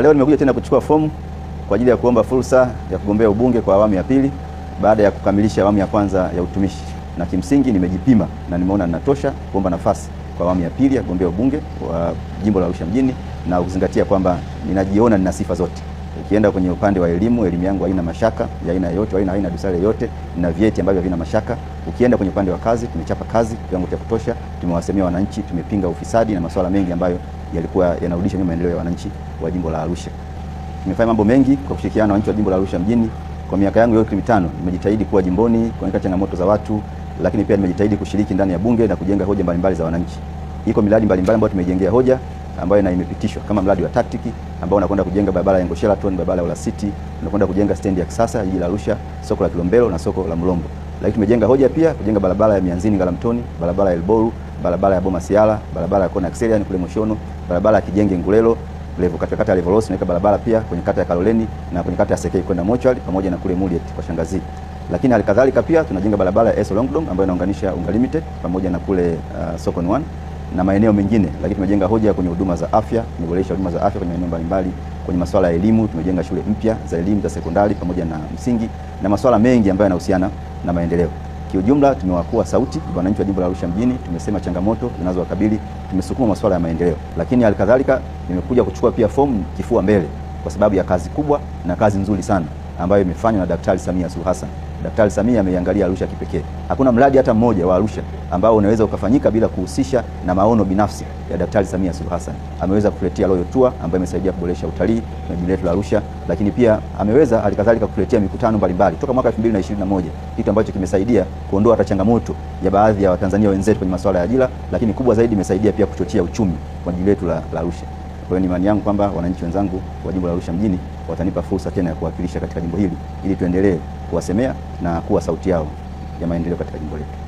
Leo nimekuja tena kuchukua fomu kwa ajili ya kuomba fursa ya kugombea ubunge kwa awamu ya pili baada ya kukamilisha awamu ya kwanza ya utumishi, na kimsingi nimejipima na nimeona ninatosha kuomba nafasi kwa awamu ya pili ya kugombea ubunge wa jimbo la Arusha mjini, na ukizingatia kwamba ninajiona nina sifa zote. Ukienda kwenye upande wa elimu yangu haina mashaka ya aina yoyote, haina dosari yoyote, na vyeti ambavyo havina mashaka. Ukienda kwenye upande wa kazi, tumechapa kazi kiwango cha kutosha, tumewasemea wananchi, tumepinga ufisadi na masuala mengi ambayo yalikuwa yanarudisha nyuma maendeleo ya wananchi wa jimbo la Arusha. Tumefanya mambo mengi kwa kushirikiana na wananchi wa jimbo la Arusha mjini. Kwa miaka yangu yote mitano nimejitahidi kuwa jimboni kuonekana changamoto za watu, lakini pia nimejitahidi kushiriki ndani ya bunge na kujenga hoja mbalimbali za wananchi. Iko miradi mbalimbali ambayo tumejengea hoja ambayo na imepitishwa, kama mradi wa taktiki ambao unakwenda kujenga barabara ya Ngo-Sheraton, barabara ya Ola City, unakwenda kujenga stendi ya kisasa jiji la Arusha, soko la Kilombero na soko la Mlombo. Lakini tumejenga hoja pia kujenga barabara ya Mianzini Ngaramtoni, barabara ya Elboru, barabara ya Boma Siala, barabara ya Kona Axelian kule Moshono, barabara ya Kijenge Ngulelo, level kata ya Levolos, na barabara pia kwenye kata ya Kaloleni na kwenye kata ya Sekei kwenda Mochwali pamoja na kule Muliet kwa Shangazi. Lakini halikadhalika pia tunajenga barabara ya Eso Longdong ambayo inaunganisha Unga Limited pamoja na kule Sokon One na maeneo mengine. Lakini tumejenga hoja kwenye huduma za afya, tumeboresha huduma za afya kwenye maeneo mbalimbali. Kwenye masuala ya elimu tumejenga shule mpya za elimu za sekondari pamoja na msingi na masuala mengi ambayo yanahusiana na maendeleo. Kiujumla tumewakuwa sauti kwa wananchi wa jimbo la Arusha mjini, tumesema changamoto zinazowakabili, tumesukuma masuala ya maendeleo. Lakini halikadhalika nimekuja kuchukua pia fomu kifua mbele kwa sababu ya kazi kubwa na kazi nzuri sana ambayo imefanywa na Daktari Samia Suluhu Hassan. Daktari Samia ameiangalia Arusha kipekee. Hakuna mradi hata mmoja wa Arusha ambao unaweza ukafanyika bila kuhusisha na maono binafsi ya Daktari Samia Suluhu Hassan. Ameweza kutuletea Royal Tour ambayo imesaidia kuboresha utalii na jimbo letu la Arusha, lakini pia ameweza halikadhalika kutuletea mikutano mbalimbali toka mwaka 2021, kitu ambacho kimesaidia kuondoa hata changamoto ya baadhi ya Watanzania wenzetu kwenye masuala ya ajira, lakini kubwa zaidi imesaidia pia kuchochea uchumi wa jimbo letu la Arusha. Kwa hiyo ni imani yangu kwamba wananchi wenzangu wa jimbo la Arusha mjini watanipa fursa tena ya kuwakilisha katika jimbo hili ili tuendelee kuwasemea na kuwa sauti yao ya maendeleo katika jimbo letu.